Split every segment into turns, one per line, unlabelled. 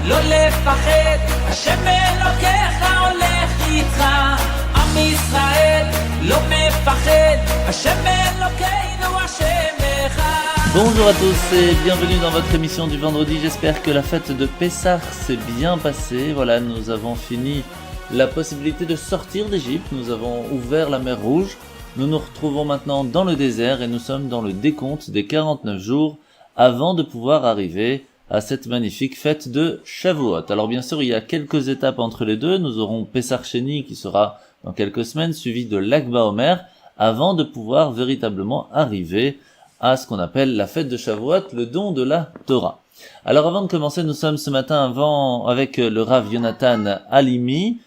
לא לפחד, השם אלוקיך הולך איתך. עם ישראל לא מפחד, השם אלוקינו השם אחד.
Bonjour à tous et bienvenue dans votre émission du vendredi. J'espère que la fête de Pessah s'est bien passée. Voilà, nous avons fini la possibilité de sortir d'Égypte. Nous avons ouvert la mer Rouge. Nous nous retrouvons maintenant dans le désert et nous sommes dans le décompte des 49 jours avant de pouvoir arriver à cette magnifique fête de Shavuot. Alors bien sûr, il y a quelques étapes entre les deux. Nous aurons Pessah Sheni qui sera dans quelques semaines, suivi de Lag BaOmer, avant de pouvoir véritablement arriver à ce qu'on appelle la fête de Shavuot, le don de la Torah. Alors avant de commencer, nous sommes ce matin avec le Rav Yonatan Halimi,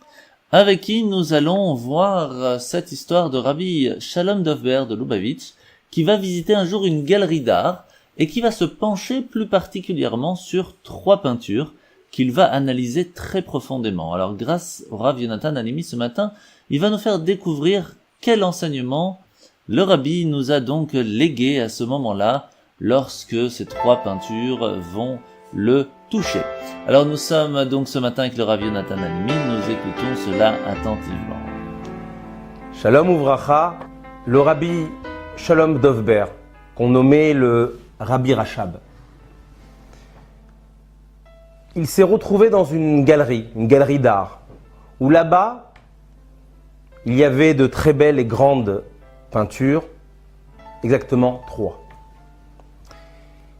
avec qui nous allons voir cette histoire de Rabbi Shalom Dovber de Lubavitch, qui va visiter un jour une galerie d'art et qui va se pencher plus particulièrement sur 3 peintures qu'il va analyser très profondément. Alors grâce au Rav Yonatan Halimi ce matin, il va nous faire découvrir quel enseignement le Rabbi nous a donc légué à ce moment-là, lorsque ces 3 peintures vont le toucher. Alors nous sommes donc ce matin avec le Rav Yonatan Halimi, nous écoutons cela attentivement.
Shalom Uvracha, le Rabbi Shalom Dovber, qu'on nommait le Rabbi Rachab. Il s'est retrouvé dans une galerie d'art, où là-bas, il y avait de très belles et grandes peintures, exactement 3.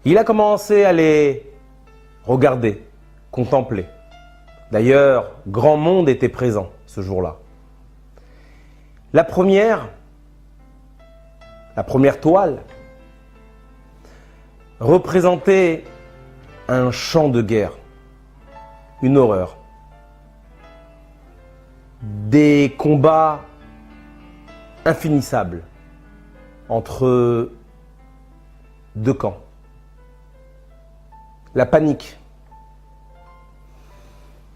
Il a commencé à les regarder, contempler. D'ailleurs, grand monde était présent ce jour-là. La première toile représentait un champ de guerre, une horreur. Des combats infinissables entre 2 camps. La panique,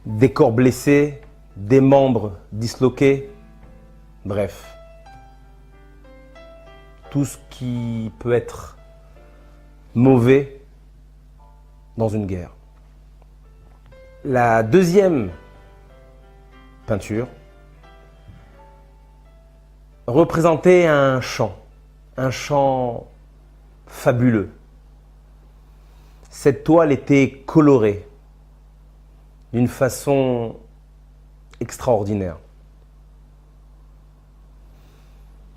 des corps blessés, des membres disloqués, bref, tout ce qui peut être mauvais dans une guerre. La deuxième peinture représentait un champ fabuleux. Cette toile était colorée d'une façon extraordinaire.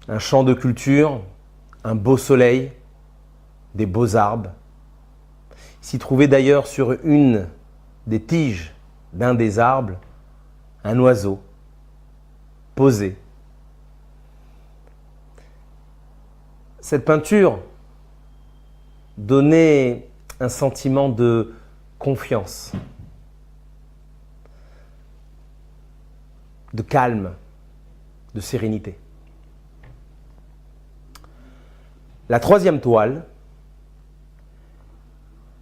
Un champ de culture, un beau soleil, des beaux arbres. S'y trouvait d'ailleurs sur une des tiges d'un des arbres un oiseau posé. Cette peinture donnait un sentiment de confiance, de calme, de sérénité. La troisième toile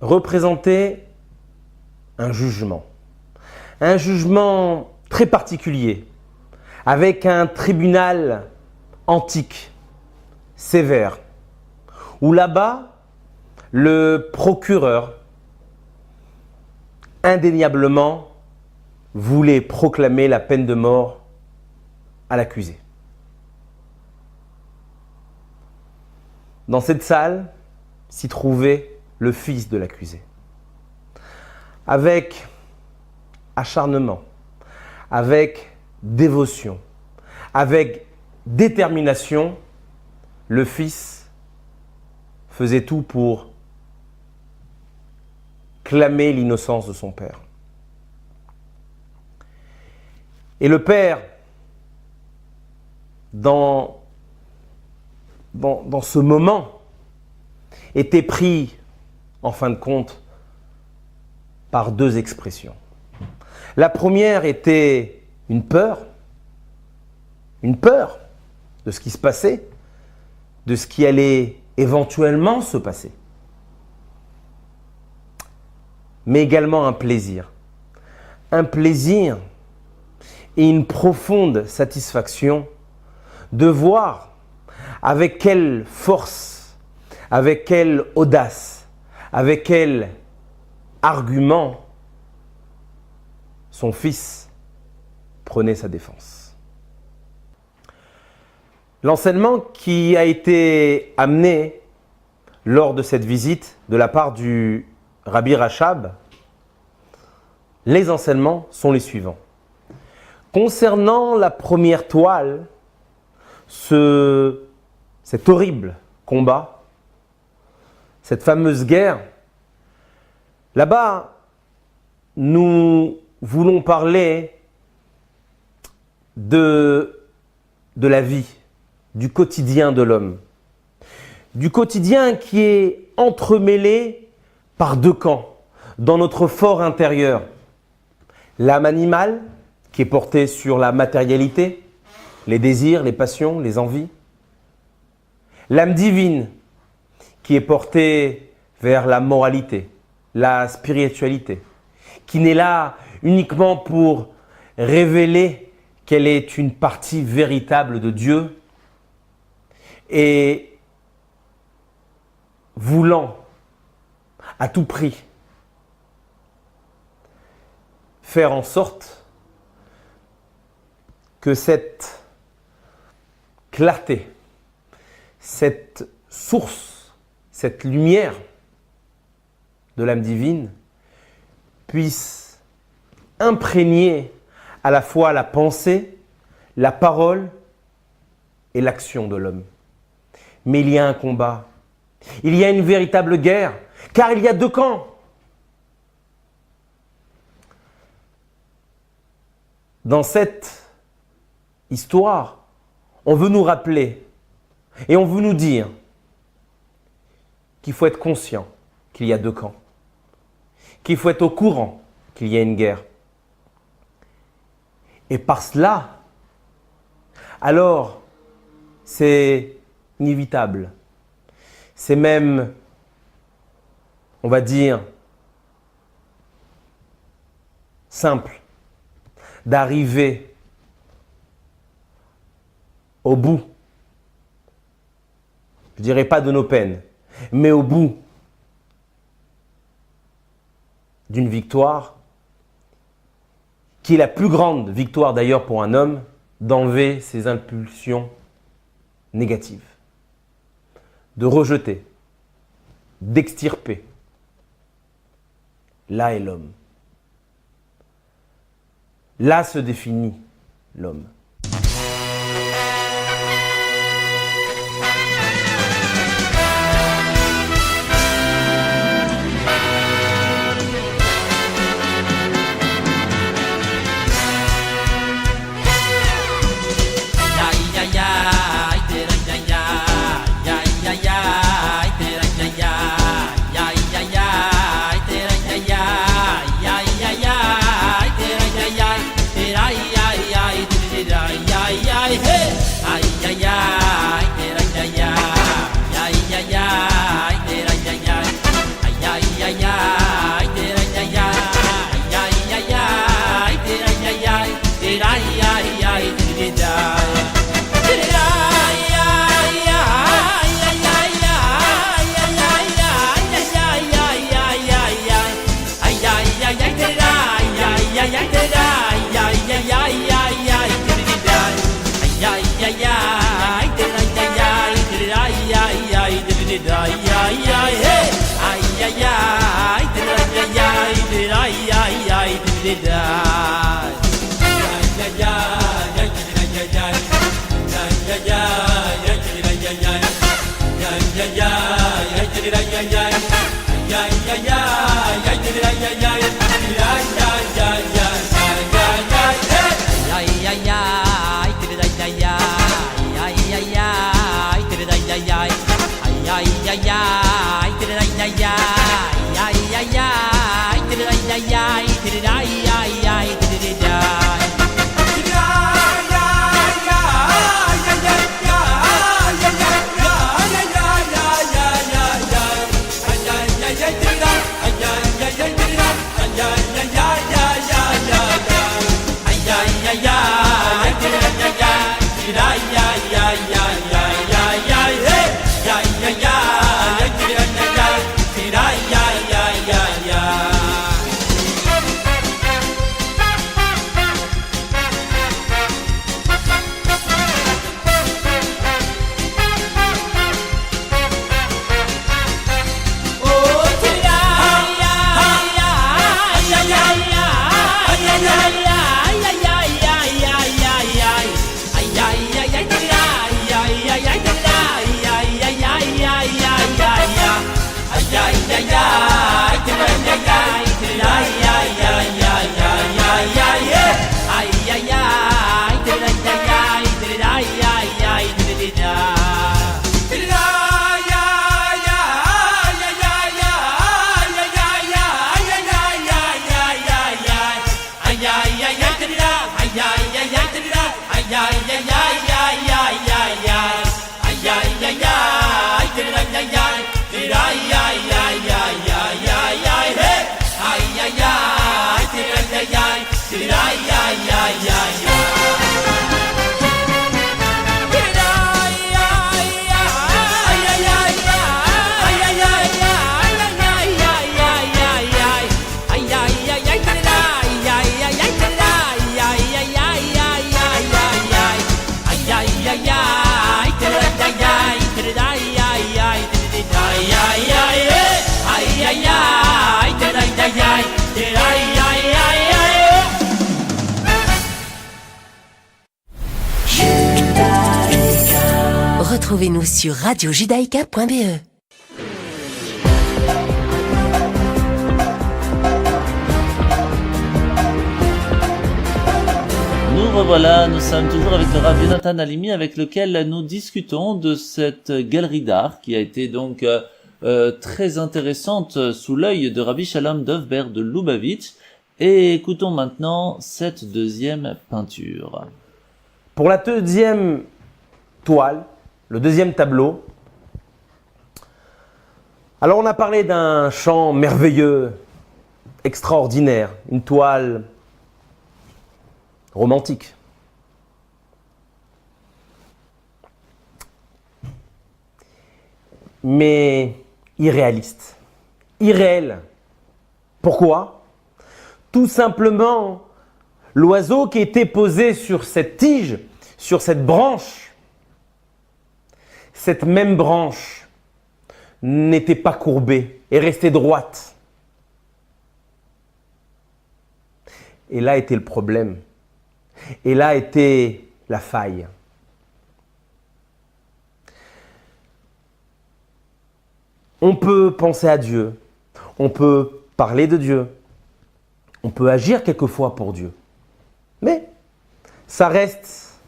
représentait un jugement très particulier, avec un tribunal antique, sévère, où là-bas, le procureur, indéniablement, voulait proclamer la peine de mort à l'accusé. Dans cette salle s'y trouvait le fils de l'accusé. Avec acharnement, avec dévotion, avec détermination, le fils faisait tout pour clamer l'innocence de son père. Et le père, dans ce moment, était pris, en fin de compte, par 2 expressions. La première était une peur de ce qui se passait, de ce qui allait éventuellement se passer. Mais également un plaisir et une profonde satisfaction de voir avec quelle force, avec quelle audace, avec quel argument son fils prenait sa défense. L'enseignement qui a été amené lors de cette visite de la part du Rabbi Rachab, les enseignements sont les suivants. Concernant la première toile, cet horrible combat, cette fameuse guerre, là-bas, nous voulons parler de la vie, du quotidien de l'homme. Du quotidien qui est entremêlé par deux camps dans notre fort intérieur. L'âme animale qui est portée sur la matérialité, les désirs, les passions, les envies. L'âme divine qui est portée vers la moralité, la spiritualité, qui n'est là uniquement pour révéler qu'elle est une partie véritable de Dieu et voulant à tout prix faire en sorte que cette clarté, cette source, cette lumière de l'âme divine puisse imprégner à la fois la pensée, la parole et l'action de l'homme. Mais il y a un combat, il y a une véritable guerre, car il y a deux camps. Dans cette histoire, on veut nous rappeler et on veut nous dire qu'il faut être conscient qu'il y a deux camps, qu'il faut être au courant qu'il y a une guerre. Et par cela, alors, c'est inévitable. C'est même, on va dire, simple d'arriver au bout, je dirais pas de nos peines, mais au bout d'une victoire qui est la plus grande victoire d'ailleurs pour un homme, d'enlever ses impulsions négatives, de rejeter, d'extirper. Là est l'homme. Là se définit l'homme.
Retrouvez-nous sur radiojudaïka.be.
Nous revoilà, nous sommes toujours avec le Rav Yonatan Halimi avec lequel nous discutons de cette galerie d'art qui a été donc très intéressante sous l'œil de Rabbi Shalom Dovber de Lubavitch. Et écoutons maintenant cette deuxième peinture.
Pour la deuxième toile, le deuxième tableau, alors on a parlé d'un chant merveilleux, extraordinaire, une toile romantique. Mais irréaliste, irréel. Pourquoi ? Tout simplement, l'oiseau qui était posé sur cette tige, sur cette branche, cette même branche n'était pas courbée et restait droite. Et là était le problème. Et là était la faille. On peut penser à Dieu, on peut parler de Dieu, on peut agir quelquefois pour Dieu. Mais ça reste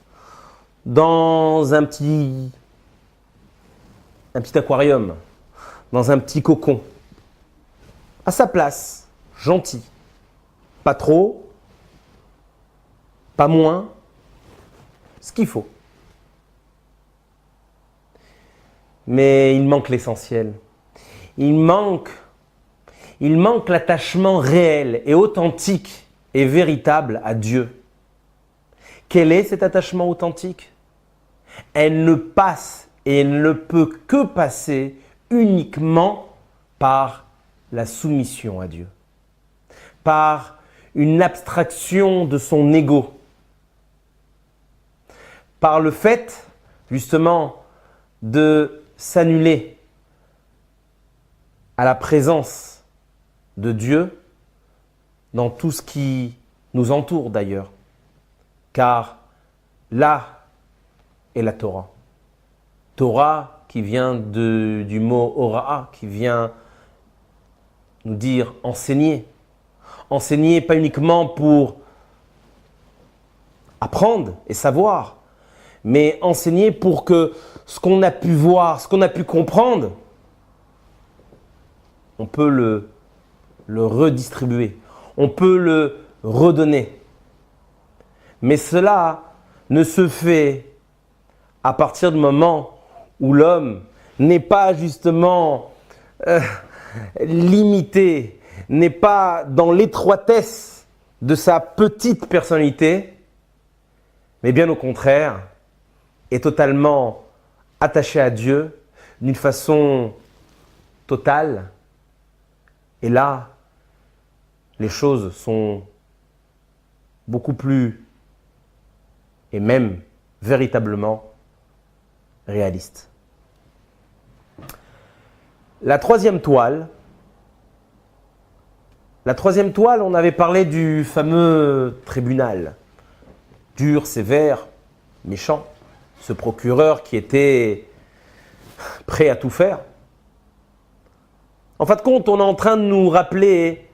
dans un petit aquarium, dans un petit cocon, à sa place, gentil. Pas trop, pas moins, ce qu'il faut. Mais il manque l'essentiel. Il manque l'attachement réel et authentique et véritable à Dieu. Quel est cet attachement authentique ? Elle ne passe et elle ne peut que passer uniquement par la soumission à Dieu, par une abstraction de son ego, par le fait justement de s'annuler à la présence de Dieu dans tout ce qui nous entoure d'ailleurs, car là est la Torah. Torah qui vient du mot Hora'a, qui vient nous dire enseigner. Enseigner pas uniquement pour apprendre et savoir, mais enseigner pour que ce qu'on a pu voir, ce qu'on a pu comprendre, on peut le redistribuer, on peut le redonner. Mais cela ne se fait à partir du moment où l'homme n'est pas justement limité, n'est pas dans l'étroitesse de sa petite personnalité, mais bien au contraire, est totalement attaché à Dieu d'une façon totale. Et là, les choses sont beaucoup plus, et même véritablement, réalistes. La troisième toile, on avait parlé du fameux tribunal, dur, sévère, méchant, ce procureur qui était prêt à tout faire. En fin de compte, on est en train de nous rappeler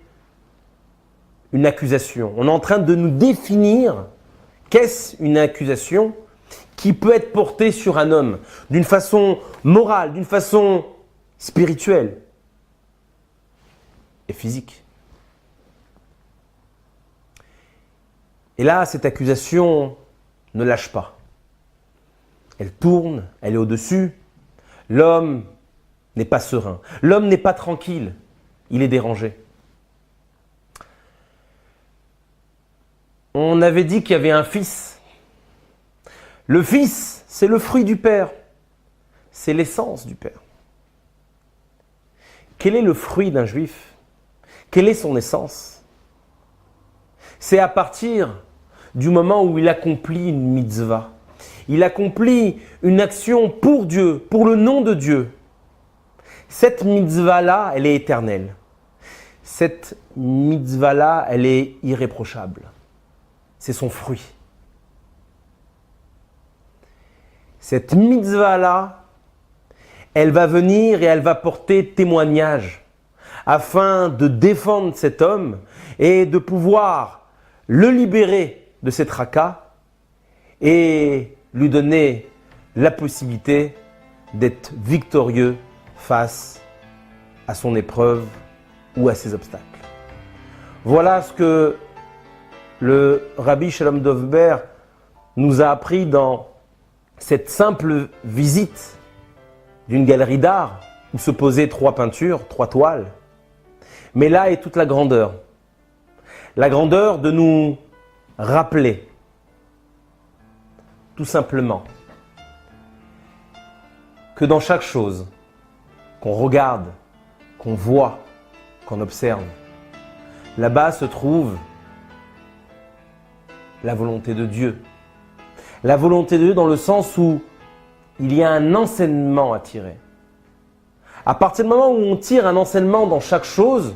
une accusation. On est en train de nous définir qu'est-ce une accusation qui peut être portée sur un homme d'une façon morale, d'une façon spirituelle et physique. Et là, cette accusation ne lâche pas. Elle tourne, elle est au-dessus. L'homme n'est pas serein. L'homme n'est pas tranquille. Il est dérangé. on avait dit qu'il y avait un fils. Le fils, c'est le fruit du Père. C'est l'essence du Père. Quel est le fruit d'un juif? Quelle est son essence? C'est à partir du moment où il accomplit une mitzvah. Il accomplit une action pour Dieu, pour le nom de Dieu. Cette mitzvah-là, elle est éternelle. Cette mitzvah-là, elle est irréprochable. C'est son fruit. Cette mitzvah-là, elle va venir et elle va porter témoignage afin de défendre cet homme et de pouvoir le libérer de ses tracas et lui donner la possibilité d'être victorieux face à son épreuve ou à ses obstacles. Voilà ce que le Rabbi Shalom Dovber nous a appris dans cette simple visite d'une galerie d'art où se posaient 3 peintures, 3 toiles. Mais là est toute la grandeur. La grandeur de nous rappeler, tout simplement, que dans chaque chose qu'on regarde, qu'on voit, qu'on observe, là-bas se trouve la volonté de Dieu. La volonté de Dieu dans le sens où il y a un enseignement à tirer. À partir du moment où on tire un enseignement dans chaque chose,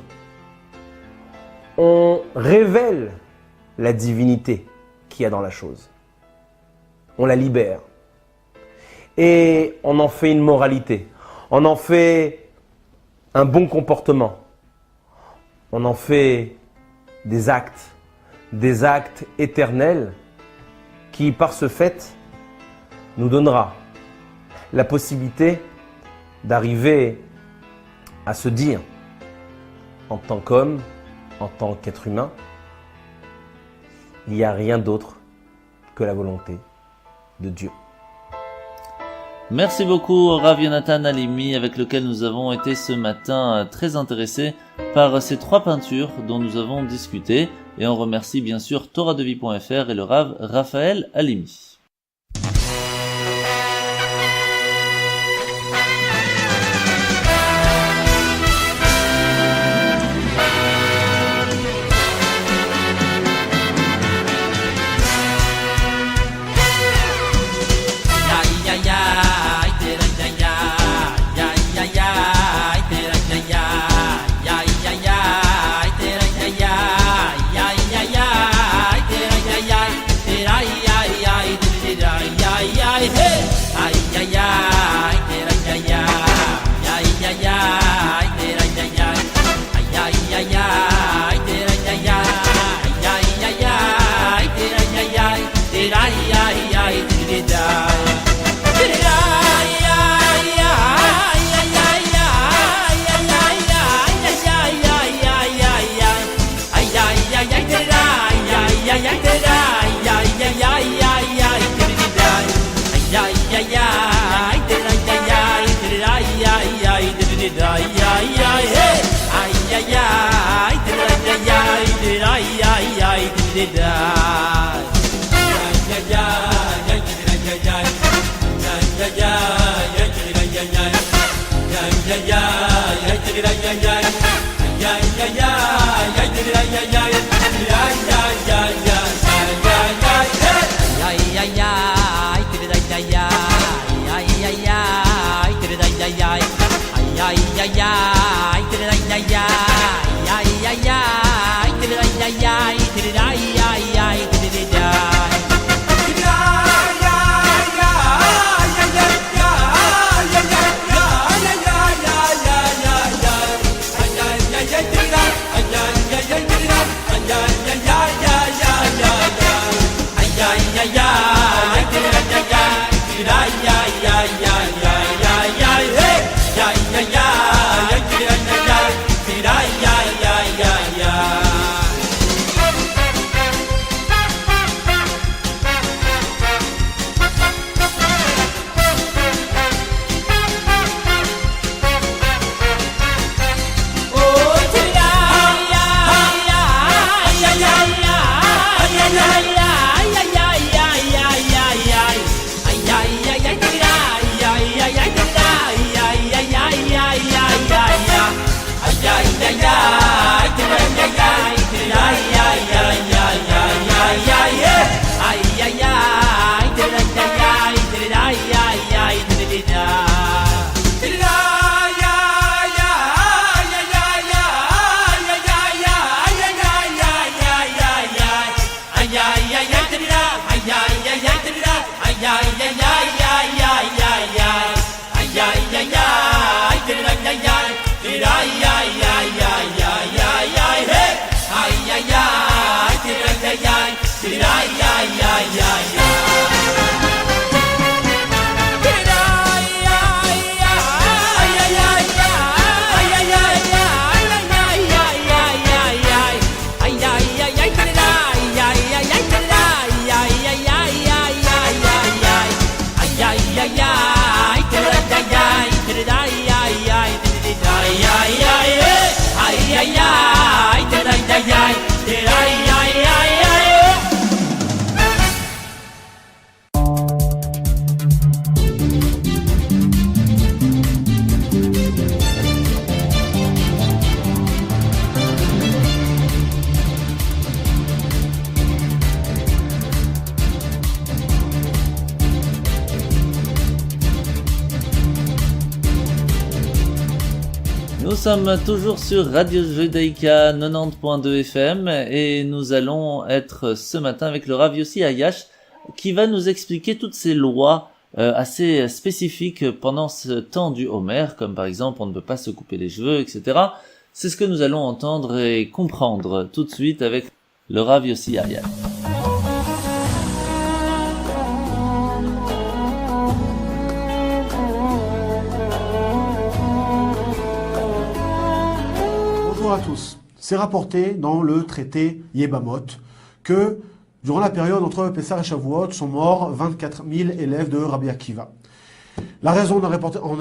on révèle la divinité qu'il y a dans la chose. On la libère. Et on en fait une moralité. On en fait un bon comportement. On en fait des actes éternels qui, par ce fait, nous donnera la possibilité d'arriver à se dire, en tant qu'homme, en tant qu'être humain, il n'y a rien d'autre que la volonté de Dieu.
Merci beaucoup Rav Yonatan Halimi, avec lequel nous avons été ce matin très intéressés par ces 3 peintures dont nous avons discuté, et on remercie bien sûr TorahDeVie.fr et le Rav Raphaël Halimi. Nous sommes toujours sur Radio Judaïka 90.2 FM et nous allons être ce matin avec le Rav Yossi Ayash qui va nous expliquer toutes ces lois assez spécifiques pendant ce temps du Homer, comme par exemple on ne peut pas se couper les cheveux, etc. C'est ce que nous allons entendre et comprendre tout de suite avec le Rav Yossi Ayash.
Bonjour à tous. C'est rapporté dans le traité Yebamot que durant la période entre Pessah et Shavuot sont morts 24 000 élèves de Rabbi Akiva. La raison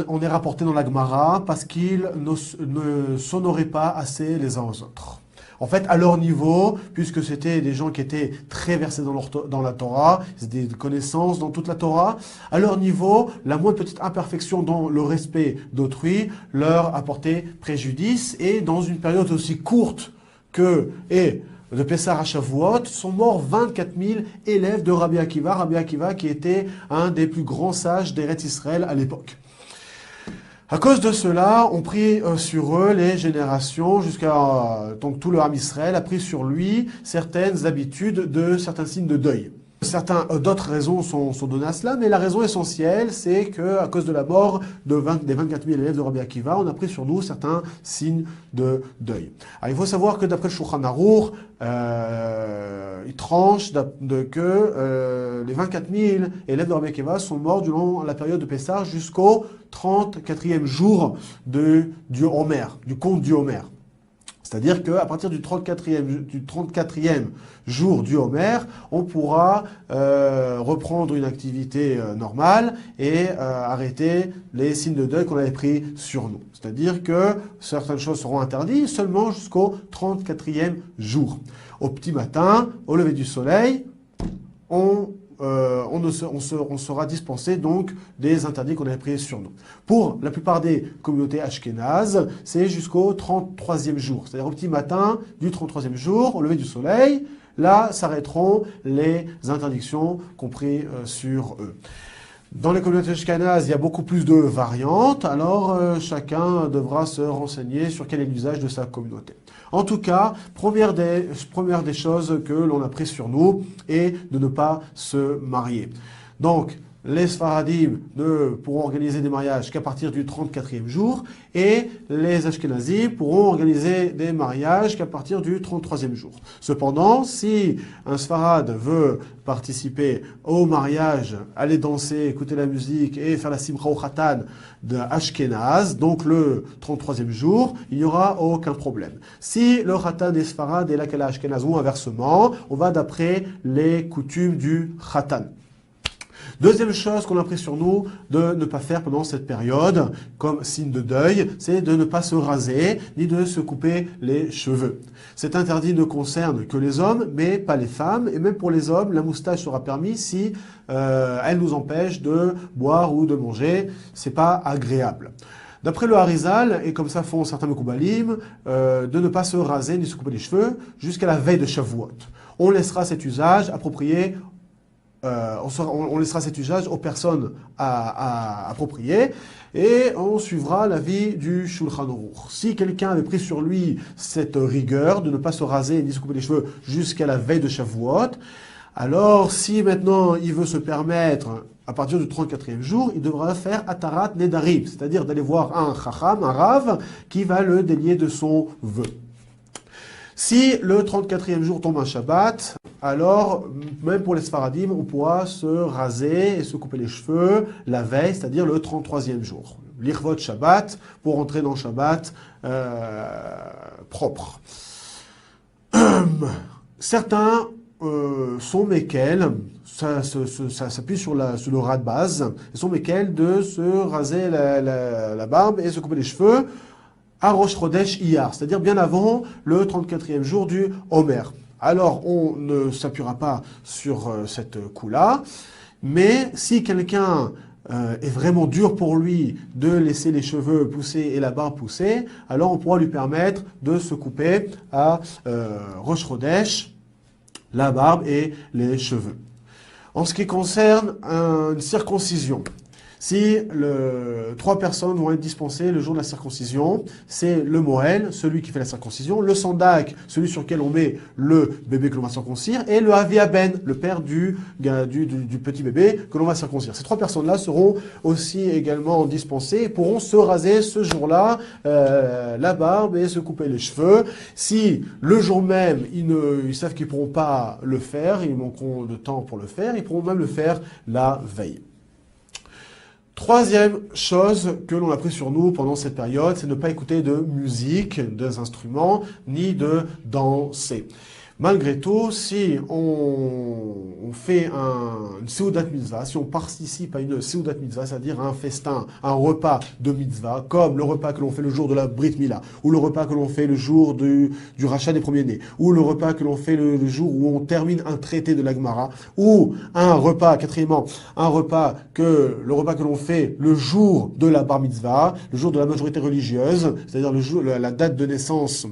on est rapporté dans la Gemara parce qu'ils ne s'honoraient pas assez les uns aux autres. En fait, à leur niveau, puisque c'était des gens qui étaient très versés dans la Torah, des connaissances dans toute la Torah, à leur niveau, la moindre petite imperfection dans le respect d'autrui leur apportait préjudice. Et dans une période aussi courte que de Pessah à Shavuot, sont morts 24 000 élèves de Rabbi Akiva qui était un des plus grands sages d'Eretz Israël à l'époque. À cause de cela, on prit sur eux les générations, donc tout le Ham Israël a pris sur lui certaines habitudes de certains signes de deuil. D'autres raisons sont données à cela, mais la raison essentielle, c'est qu'à cause de la mort des 24 000 élèves de Rabbi Akiva, on a pris sur nous certains signes de deuil. Alors, il faut savoir que d'après le Shulchan Aruch, il tranche que les 24 000 élèves de Rabbi Akiva sont morts durant la période de Pessah jusqu'au 34e jour du Homer, du conte du Homer. C'est-à-dire qu'à partir du 34e jour du Homer, on pourra reprendre une activité normale et arrêter les signes de deuil qu'on avait pris sur nous. C'est-à-dire que certaines choses seront interdites seulement jusqu'au 34e jour. Au petit matin, au lever du soleil, on sera dispensé donc des interdits qu'on avait pris sur nous. Pour la plupart des communautés ashkénazes, c'est jusqu'au 33e jour. C'est-à-dire au petit matin du 33e jour, au lever du soleil, là s'arrêteront les interdictions qu'on prit sur eux. Dans les communautés ashkénazes, il y a beaucoup plus de variantes, alors chacun devra se renseigner sur quel est l'usage de sa communauté. En tout cas, première des choses que l'on a pris sur nous est de ne pas se marier. Donc, les Sfaradim ne pourront organiser des mariages qu'à partir du 34e jour et les Ashkenazim pourront organiser des mariages qu'à partir du 33e jour. Cependant, si un Sfarad veut participer au mariage, aller danser, écouter la musique et faire la Simcha ou Khatan de Ashkenaz, donc le 33e jour, il n'y aura aucun problème. Si le Khatan est Sfarad et la Kala Ashkenaz ou inversement, on va d'après les coutumes du Khatan. Deuxième chose qu'on a pris sur nous de ne pas faire pendant cette période, comme signe de deuil, c'est de ne pas se raser, ni de se couper les cheveux. Cet interdit ne concerne que les hommes, mais pas les femmes, et même pour les hommes, la moustache sera permise si elle nous empêche de boire ou de manger, c'est pas agréable. D'après le Harizal, et comme ça font certains Mekoubalim, de ne pas se raser ni se couper les cheveux jusqu'à la veille de Shavuot. On laissera cet usage approprié, on laissera cet usage aux personnes appropriées, et on suivra l'avis du Shulchan Aruch. Si quelqu'un avait pris sur lui cette rigueur de ne pas se raser ni se couper les cheveux jusqu'à la veille de Shavuot, alors si maintenant il veut se permettre, à partir du 34e jour, il devra faire Atarat Nedarim, c'est-à-dire d'aller voir un Chacham, un Rav, qui va le délier de son vœu. Si le 34e jour tombe un Shabbat, alors, même pour les Sfaradim, on pourra se raser et se couper les cheveux la veille, c'est-à-dire le 33e jour. L'Irvot Shabbat, pour entrer dans Shabbat propre. Certains sont Mekel, ça s'appuie sur le ras de base, ils sont Mekel de se raser la barbe et se couper les cheveux à Rosh Chodesh Iyar, c'est-à-dire bien avant le 34e jour du Homer. Alors, on ne s'appuiera pas sur cette coup-là, mais si quelqu'un est vraiment dur pour lui de laisser les cheveux pousser et la barbe pousser, alors on pourra lui permettre de se couper à Rosh Chodesh la barbe et les cheveux. En ce qui concerne une circoncision, si 3 personnes vont être dispensées le jour de la circoncision, c'est le Moël, celui qui fait la circoncision, le Sandak, celui sur lequel on met le bébé que l'on va circoncire, et le Aviaben, le père du petit bébé que l'on va circoncire. Ces 3 personnes-là seront aussi également dispensées et pourront se raser ce jour-là la barbe et se couper les cheveux. Si le jour même, ils savent qu'ils ne pourront pas le faire, ils manqueront de temps pour le faire, ils pourront même le faire la veille. Troisième chose que l'on a pris sur nous pendant cette période, c'est de ne pas écouter de musique, des instruments, ni de danser. Malgré tout, si on fait une Seudat Mitzvah, si on participe à une Seudat Mitzvah, c'est-à-dire un festin, un repas de Mitzvah, comme le repas que l'on fait le jour de la Brit Mila, ou le repas que l'on fait le jour du rachat des premiers-nés, ou le repas que l'on fait le jour où on termine un traité de la Gemara, ou un repas, quatrièmement, le repas que l'on fait le jour de la Bar Mitzvah, le jour de la majorité religieuse, c'est-à-dire la date de naissance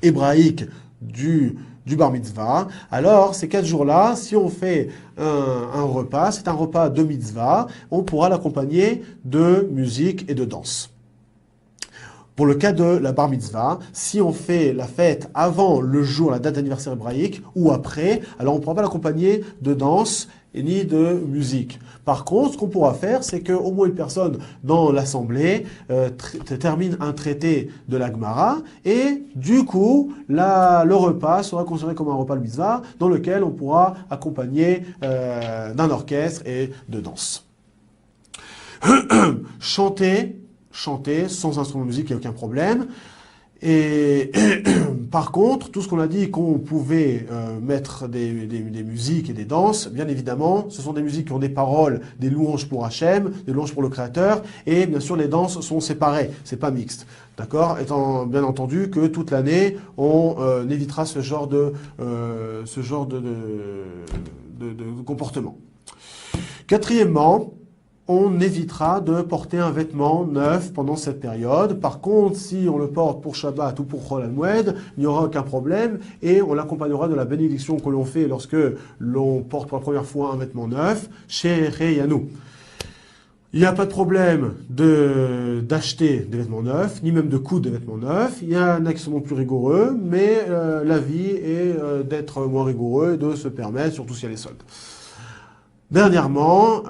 hébraïque du bar mitzvah, alors ces 4 jours-là, si on fait un repas, c'est un repas de mitzvah, on pourra l'accompagner de musique et de danse. Pour le cas de la bar mitzvah, si on fait la fête avant le jour, la date d'anniversaire hébraïque, ou après, alors on ne pourra pas l'accompagner de danse et ni de musique. Par contre, ce qu'on pourra faire, c'est qu'au moins une personne dans l'assemblée termine un traité de la Gemara, et du coup, le repas sera considéré comme un repas de mitzvah, dans lequel on pourra accompagner d'un orchestre et de danse. Chanter sans instrument de musique, il n'y a aucun problème. Et par contre, tout ce qu'on a dit qu'on pouvait mettre des musiques et des danses, bien évidemment, ce sont des musiques qui ont des paroles, des louanges pour Hachem, des louanges pour le Créateur, et bien sûr les danses sont séparées, c'est pas mixte. D'accord? Étant bien entendu que toute l'année, on évitera ce genre de comportement. Quatrièmement, on évitera de porter un vêtement neuf pendant cette période. Par contre, si on le porte pour Shabbat ou pour Chol HaMoed, il n'y aura aucun problème et on l'accompagnera de la bénédiction que l'on fait lorsque l'on porte pour la première fois un vêtement neuf, chez Reyanou. Il n'y a pas de problème d'acheter des vêtements neufs, ni même de coudre des vêtements neufs. Il y en a qui sont plus rigoureux, mais la vie est d'être moins rigoureux et de se permettre, surtout s'il y a les soldes. Dernièrement,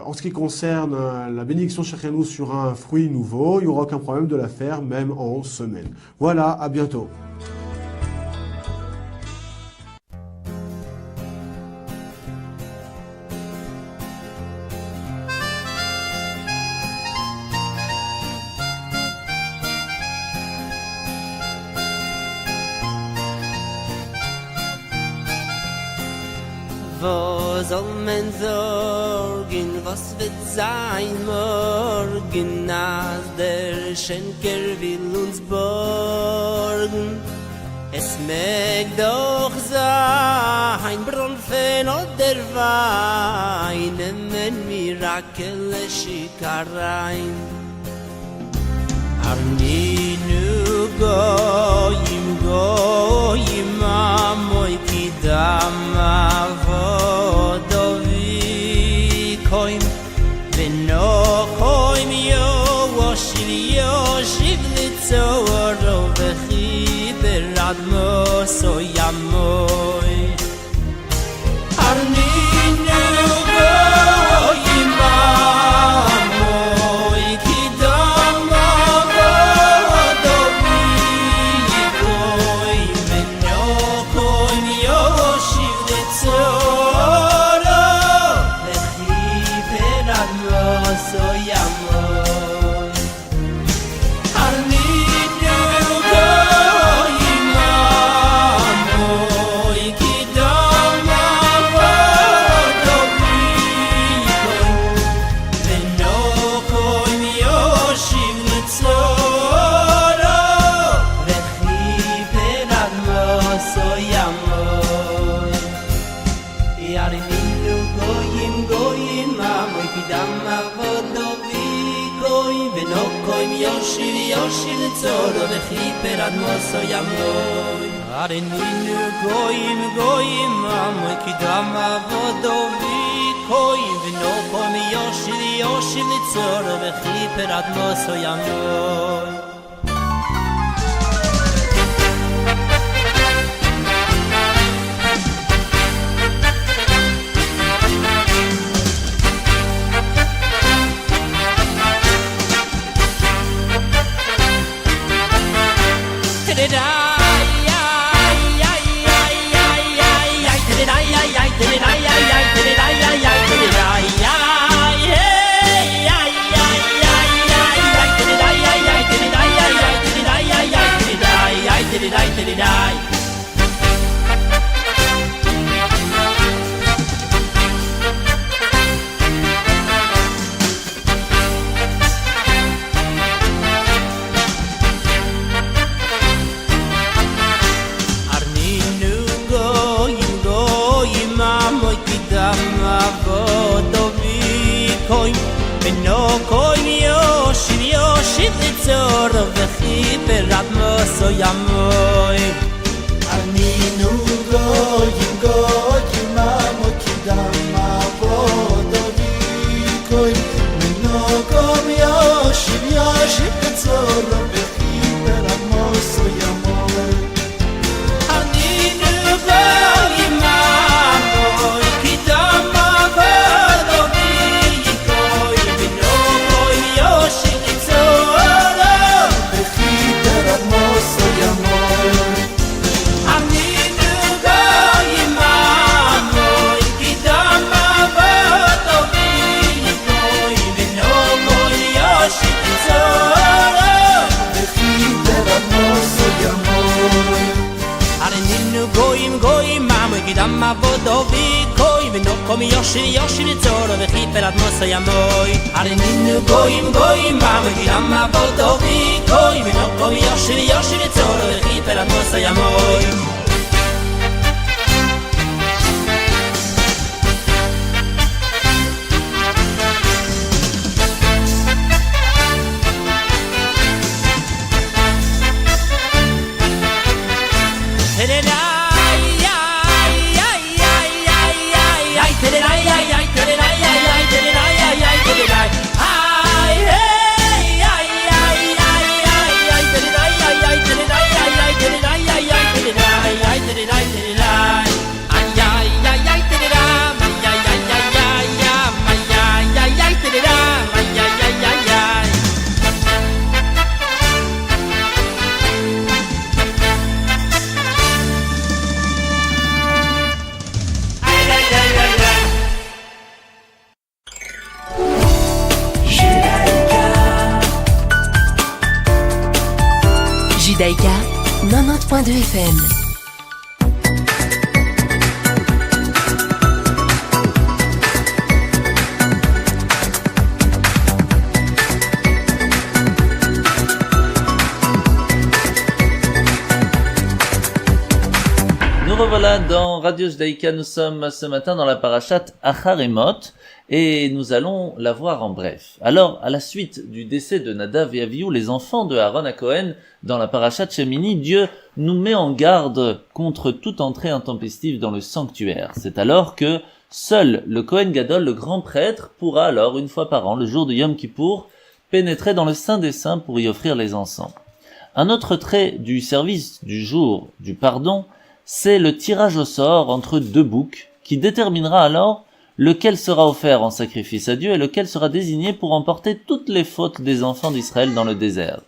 en ce qui concerne la bénédiction Shechenou sur un fruit nouveau, il n'y aura aucun problème de la faire, même en semaine. Voilà, à bientôt.
Wo soll man sorgen, was wird sein morgen, als der Schenker will uns borgen. Es mag doch sein, Bronfen oder Wein, ein Mirakel, Schikarein. admoso yamoy Arninu goyim amoy Kidam avodovi goy Menyo koin yoshiv letzoro Lechi per admoso yamoy Arninu goyim amoy Kidam avodovi goy Menyo koin yoshiv letzoro Lechi per admoso yamoy Arninu goyim amoy Kidam avodovi goy Veno koim yoshiv letzoro Lechi per admoso yamoy Arninu goyim amoy Kidam avodovi goy Veno koim yoshiv letzoro Lechi per admoso yamoy Arninu goyim amoy Kidam avodovi goy Veno koim yoshiv letzoro Lechi per admoso yamoy
Arninu goyim amoy Kidam avodovi goy Veno koim yoshiv letzoro Lechi per admoso yamoy
Arninu goyim amoy Kidam avodovi goy Veno koim yoshiv letzoro
Lechi per admoso yamoy
Arninu goyim amoy Kidam avodovi goy Veno koim yoshiv letzoro
Lechi per admoso yamoy
Arninu goyim amoy Kidam avodovi goy Veno koim yoshiv letzoro Lechi per admoso yamoy Arninu goyim amoy Kidam avodovi goy Veno koim yoshiv letzoro Lechi per admoso yamoy
Judaïka 90.2 FM.
Nous revoilà dans Radio Judaïka. Nous sommes ce matin dans la parashat Achar Emot et nous allons la voir en bref. Alors, à la suite du décès de Nadav et Avihu, les enfants de Aaron à Cohen, dans la parashat Shemini, Dieu nous met en garde contre toute entrée intempestive dans le sanctuaire. C'est alors que seul le Cohen Gadol, le grand prêtre, pourra alors, une fois par an, le jour de Yom Kippour, pénétrer dans le Saint des Saints pour y offrir les encens. Un autre trait du service du jour du pardon, c'est le tirage au sort entre deux boucs qui déterminera alors lequel sera offert en sacrifice à Dieu et lequel sera désigné pour emporter toutes les fautes des enfants d'Israël dans le désert.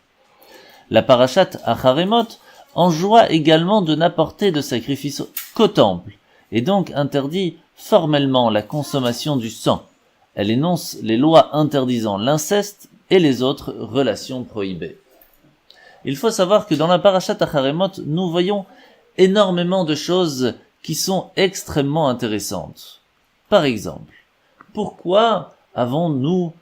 La parashat Acharemot enjoint également de n'apporter de sacrifice qu'au temple, et donc interdit formellement la consommation du sang. Elle énonce les lois interdisant l'inceste et les autres relations prohibées. Il faut savoir que dans la parashat Acharemot, nous voyons énormément de choses qui sont extrêmement intéressantes. Par exemple, pourquoi avons-nous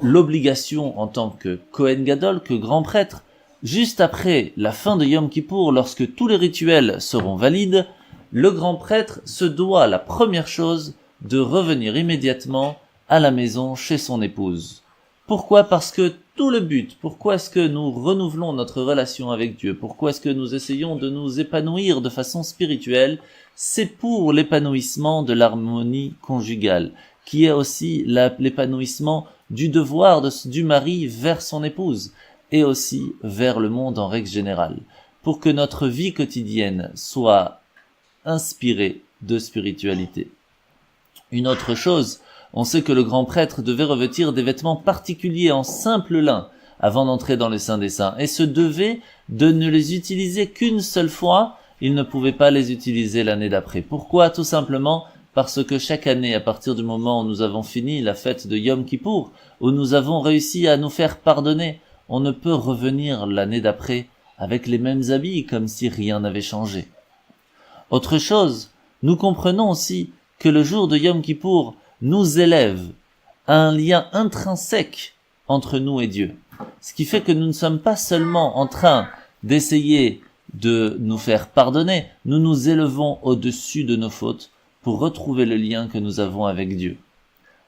l'obligation en tant que Kohen Gadol, que grand prêtre, juste après la fin de Yom Kippour, lorsque tous les rituels seront valides, le grand prêtre se doit, la première chose, de revenir immédiatement à la maison chez son épouse. Pourquoi ? Parce que tout le but, pourquoi est-ce que nous renouvelons notre relation avec Dieu, pourquoi est-ce que nous essayons de nous épanouir de façon spirituelle, c'est pour l'épanouissement de l'harmonie conjugale, qui est aussi l'épanouissement du devoir du mari vers son épouse, et aussi vers le monde en règle générale, pour que notre vie quotidienne soit inspirée de spiritualité. Une autre chose, on sait que le grand prêtre devait revêtir des vêtements particuliers en simple lin avant d'entrer dans le Saint des Saints, et se devait de ne les utiliser qu'une seule fois, il ne pouvait pas les utiliser l'année d'après. Pourquoi ? Tout simplement parce que chaque année, à partir du moment où nous avons fini la fête de Yom Kippour, où nous avons réussi à nous faire pardonner, on ne peut revenir l'année d'après avec les mêmes habits comme si rien n'avait changé. Autre chose, nous comprenons aussi que le jour de Yom Kippour nous élève à un lien intrinsèque entre nous et Dieu. Ce qui fait que nous ne sommes pas seulement en train d'essayer de nous faire pardonner, nous nous élevons au-dessus de nos fautes pour retrouver le lien que nous avons avec Dieu.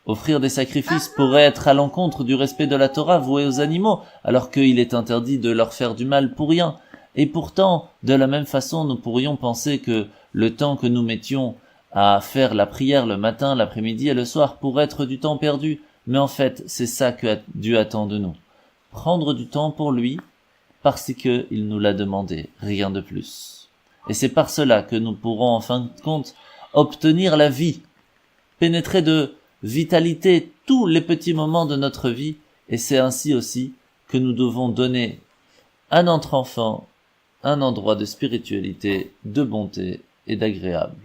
Offrir des sacrifices pourrait être à l'encontre du respect de la Torah vouée aux animaux, alors qu'il est interdit de leur faire du mal pour rien. Et pourtant, de la même façon, nous pourrions penser que le temps que nous mettions à faire la prière le matin, l'après-midi et le soir pourrait être du temps perdu. Mais en fait, c'est ça que Dieu attend de nous. Prendre du temps pour lui, parce qu'il nous l'a demandé, rien de plus. Et c'est par cela que nous pourrons en fin de compte obtenir la vie, pénétrer de vitalité tous les petits moments de notre vie, et c'est ainsi aussi que nous devons donner à notre enfant un endroit de spiritualité, de bonté et d'agréable.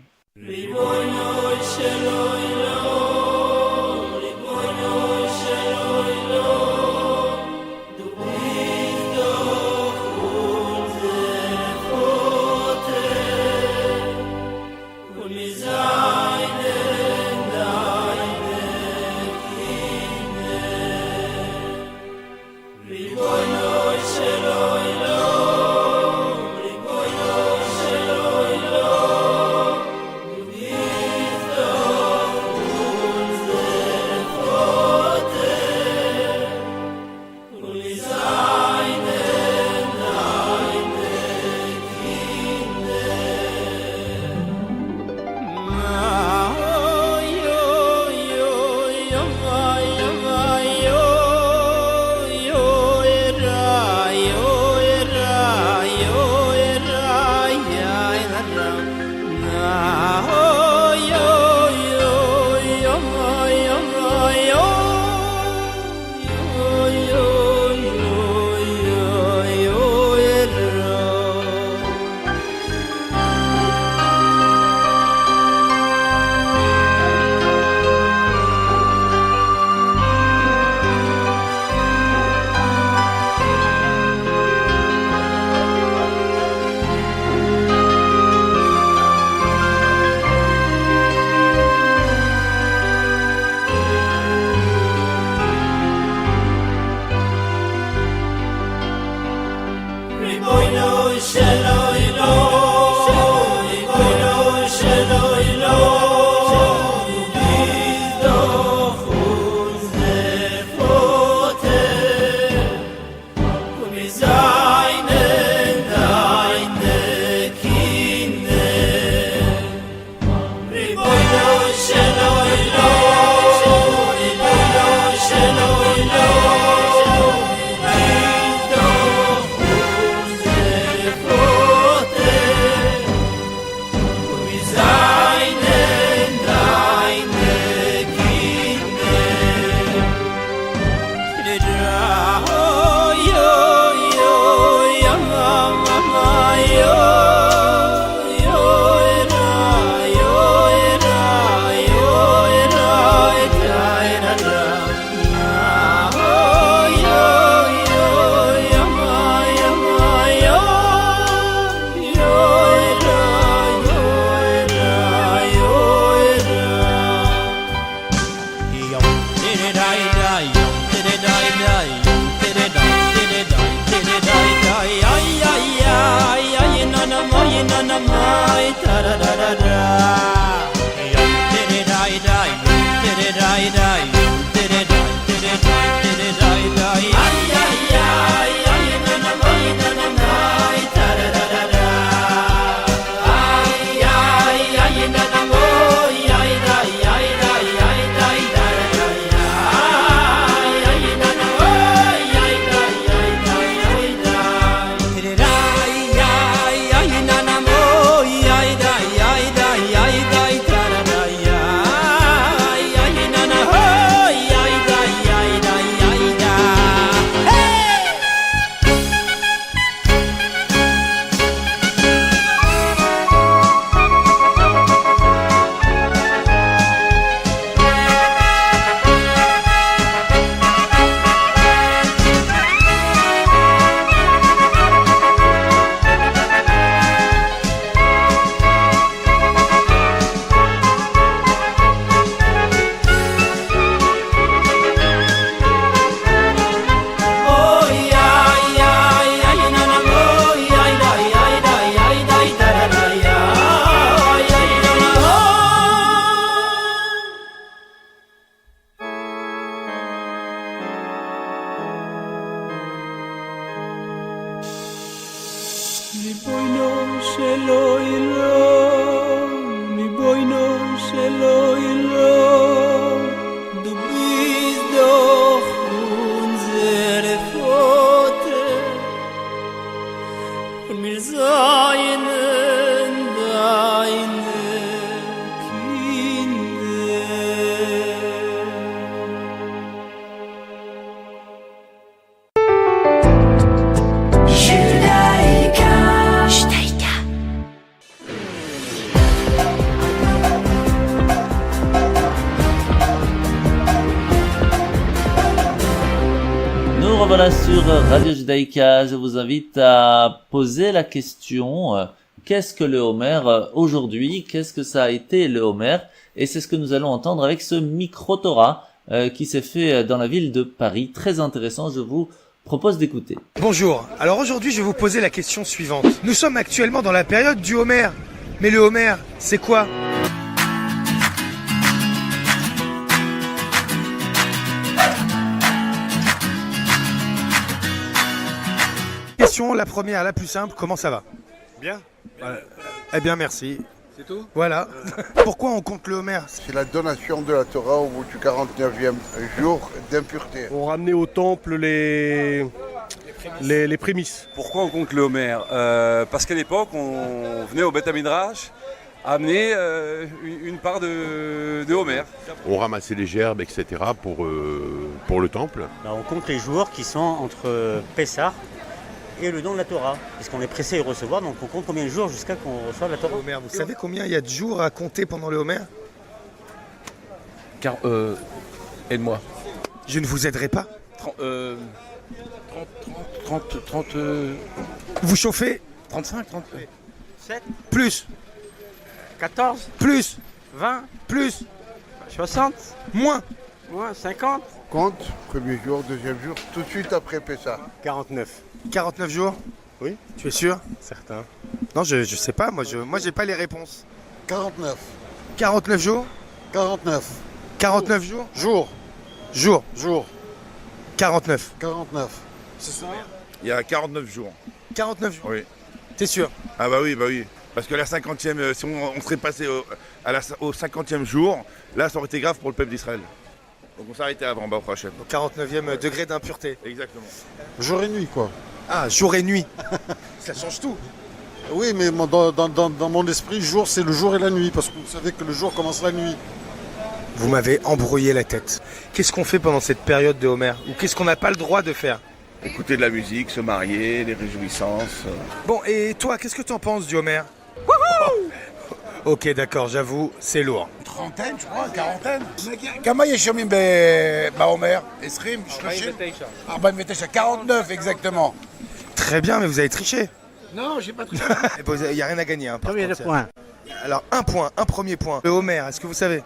ריבונו של עולם, ריבונו של עולם, du bist doch unsere Vater, und wir seien deine Kinder.
Judaïka.
Nous revoilà sur Radio Judaïka. Je vous invite à poser la question qu'est-ce que le Homer aujourd'hui? Qu'est-ce que ça a été le Homer? Et c'est ce que nous allons entendre avec ce micro-Torah qui s'est fait dans la ville de Paris. Très intéressant, je vous propose d'écouter.
Bonjour, alors aujourd'hui je vais vous poser la question suivante. Nous sommes actuellement dans la période du Homer. Mais le Homer, c'est quoi? Question, la première, la plus simple, comment ça va? Bien. Eh bien merci. C'est tout? Voilà. Pourquoi on compte le Homer?
C'est la donation de la Torah au bout du 49e jour d'impureté.
On ramenait au temple les prémices.
Pourquoi on compte le Homer? Parce qu'à l'époque, on venait au Beth Midrash amener une part de Homer.
On ramassait les gerbes, etc. pour le temple.
On compte les jours qui sont entre Pessah et le don de la Torah. Puisqu'on est pressé de recevoir, donc on compte combien de jours jusqu'à qu'on reçoive la Torah.
Homer, vous savez combien il y a de jours à compter pendant le Homer?
Aide-moi.
Je ne vous aiderai pas.
30.
Vous chauffez?
35.
7,
Plus.
14,
Plus.
20,
Plus.
60,
Moins.
moins 50,
Compte, premier jour, deuxième jour, tout de suite après Pessah.
49.
49 jours?
Oui.
Tu es sûr?
Certain.
Non, je sais pas, moi j'ai pas les réponses.
49.
49 jours?
49.
49 jours?
Jour.
49.
49.
C'est ça?
Il y a 49 jours.
49 jours?
Oui.
T'es sûr?
Ah bah oui. Parce que la 50e, si on serait passé au 50e jour, là ça aurait été grave pour le peuple d'Israël. Donc on s'arrêtait avant, au prochain.
Au 49e degré d'impureté.
Exactement.
Jour et nuit, quoi.
Ah, jour et nuit. Ça change tout.
Oui, mais dans mon esprit, jour, c'est le jour et la nuit, parce que vous savez que le jour commence la nuit.
Vous m'avez embrouillé la tête. Qu'est-ce qu'on fait pendant cette période de Homer? Ou qu'est-ce qu'on n'a pas le droit de faire?
Écouter de la musique, se marier, les réjouissances.
Bon, et toi, qu'est-ce que tu en penses du Homer? Ok, d'accord, j'avoue, c'est lourd.
Trentaine, je crois, quarantaine. כמה ישומים בעומר? 20, 30? 49, 49 exactement.
Très bien, mais vous avez triché.
Non, j'ai pas triché.
Il n'y a rien à gagner. Hein,
Combien de points?
Alors, un premier point. Le Homer, est-ce que vous savez?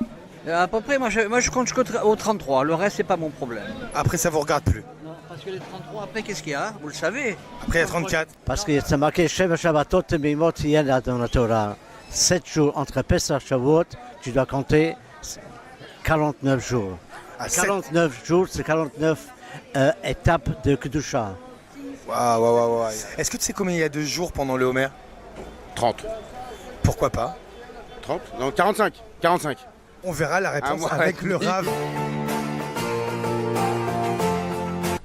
À peu près, moi je compte jusqu'au 33. Le reste, c'est pas mon problème.
Après, ça vous regarde plus.
Non, parce que les 33, après, qu'est-ce qu'il y a? Vous le savez.
Après, il y a 34.
Parce que c'est marqué Sheva Shabbatot Mimot Yena dans la Torah. 7 jours entre Pessah et Shavuot, tu dois compter 49 jours.
Ah,
49 jours, c'est 49 étapes de Kedusha.
Waouh. Est-ce que tu sais combien il y a de jours pendant le Homer?
30.
Pourquoi pas?
30? Non, 45. 45.
On verra la réponse avec le Rav.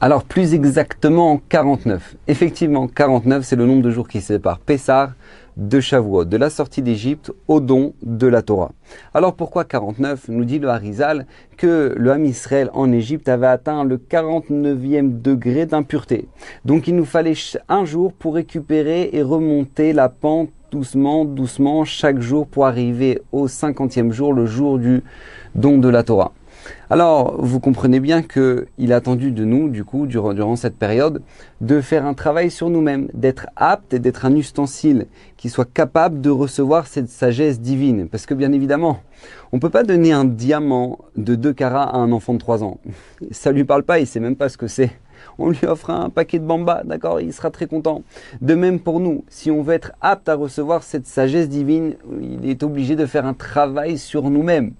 Alors plus exactement 49. Effectivement, 49 c'est le nombre de jours qui sépare Pessah de Shavuot, de la sortie d'Égypte au don de la Torah. Alors pourquoi 49? Nous dit le Harizal que le Ham Israël en Égypte avait atteint le 49e degré d'impureté. Donc il nous fallait un jour pour récupérer et remonter la pente doucement chaque jour pour arriver au 50e jour, le jour du don de la Torah. Alors, vous comprenez bien qu'il a attendu de nous, du coup, durant cette période, de faire un travail sur nous-mêmes, d'être apte et d'être un ustensile qui soit capable de recevoir cette sagesse divine. Parce que bien évidemment, on ne peut pas donner un diamant de 2 carats à un enfant de 3 ans. Ça lui parle pas, il sait même pas ce que c'est. On lui offre un paquet de bamba, d'accord, il sera très content. De même pour nous, si on veut être apte à recevoir cette sagesse divine, il est obligé de faire un travail sur nous-mêmes.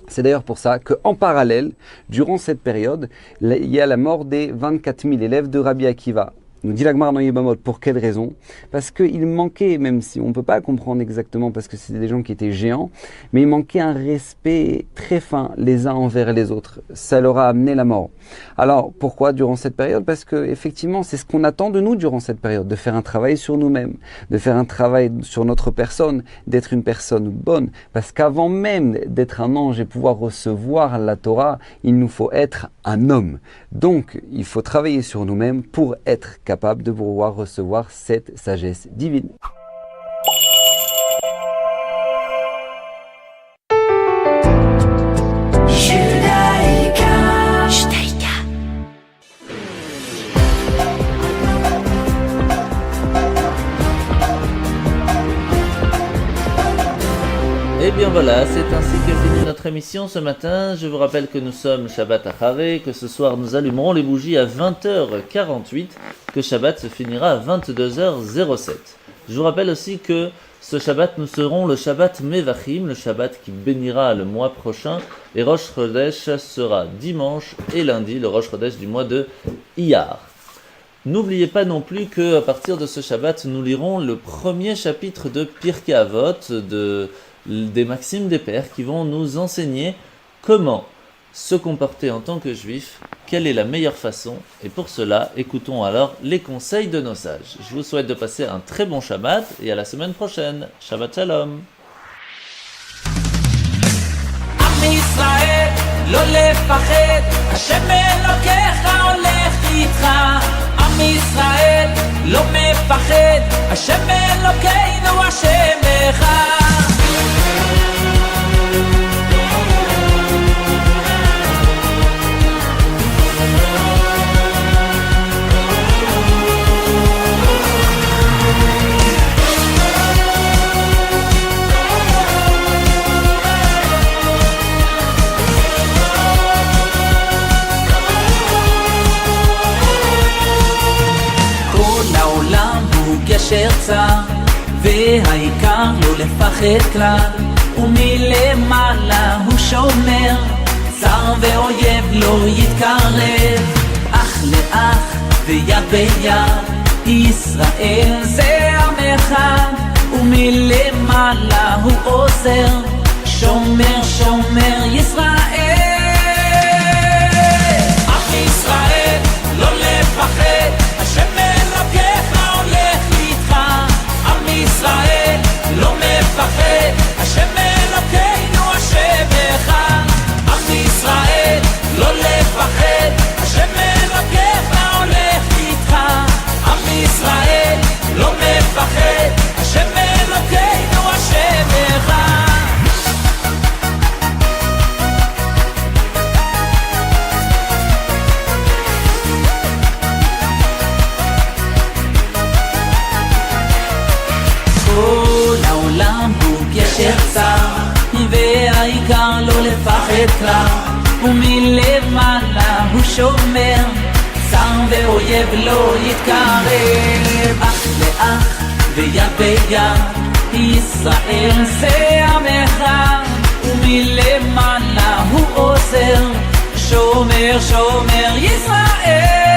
C'est d'ailleurs pour ça qu'en parallèle, durant cette période, il y a la mort des 24 000 élèves de Rabbi Akiva. Nous dit la Gemara dans Yebamot, pour quelle raison? Parce qu'il manquait, même si on ne peut pas comprendre exactement parce que c'était des gens qui étaient géants, mais il manquait un respect très fin les uns envers les autres. Ça leur a amené la mort. Alors pourquoi durant cette période? Parce que effectivement c'est ce qu'on attend de nous durant cette période, de faire un travail sur nous-mêmes, de faire un travail sur notre personne, d'être une personne bonne. Parce qu'avant même d'être un ange et pouvoir recevoir la Torah, il nous faut être un homme. Donc il faut travailler sur nous-mêmes pour être capable de pouvoir recevoir cette sagesse divine.
Et bien voilà, c'est ainsi que finit notre émission ce matin. Je vous rappelle que nous sommes Shabbat Acharei, que ce soir nous allumerons les bougies à 20h48, que Shabbat se finira à 22h07. Je vous rappelle aussi que ce Shabbat nous serons le Shabbat Mevachim, le Shabbat qui bénira le mois prochain, et Rosh Chodesh sera dimanche et lundi, le Rosh Chodesh du mois de Iyar. N'oubliez pas non plus qu'à partir de ce Shabbat, nous lirons le premier chapitre de Pirkei Avot, des Maximes des Pères, qui vont nous enseigner comment se comporter en tant que juif, quelle est la meilleure façon, et pour cela, écoutons alors les conseils de nos sages. Je vous souhaite de passer un très bon Shabbat, et à la semaine prochaine. Shabbat Shalom.
עם ישראל, לא לפחד, השם אלוקיך הולך איתך. עם ישראל, לא מפחד, השם אלוקינו השם אחד. גשר צר, והעיקר לא לפחד כלל, ומלמעלה הוא שומר, צר ואויב לא יתקרב, אח לאח ויד ביד, ישראל זה עם אחד, ומלמעלה הוא עוזר, שומר שומר ישראל. עם ישראל לא לפחד, השם אלוקיך הולך איתך. עם ישראל לא מפחד, השם אלוקינו השם אחד. עם ישראל לא לפחד, השם אלוקיך הולך איתך. עם ישראל לא מפחד, השם אלוקינו השם אחד. כל העולם הוא גשר צר, והעיקר לא לפחד כלל, ומלמעלה הוא שומר, צר ואויב לא יתקרב, אח לאח ויד ביד, ישראל זה עם אחד, ומלמעלה הוא עוזר, שומר שומר ישראל.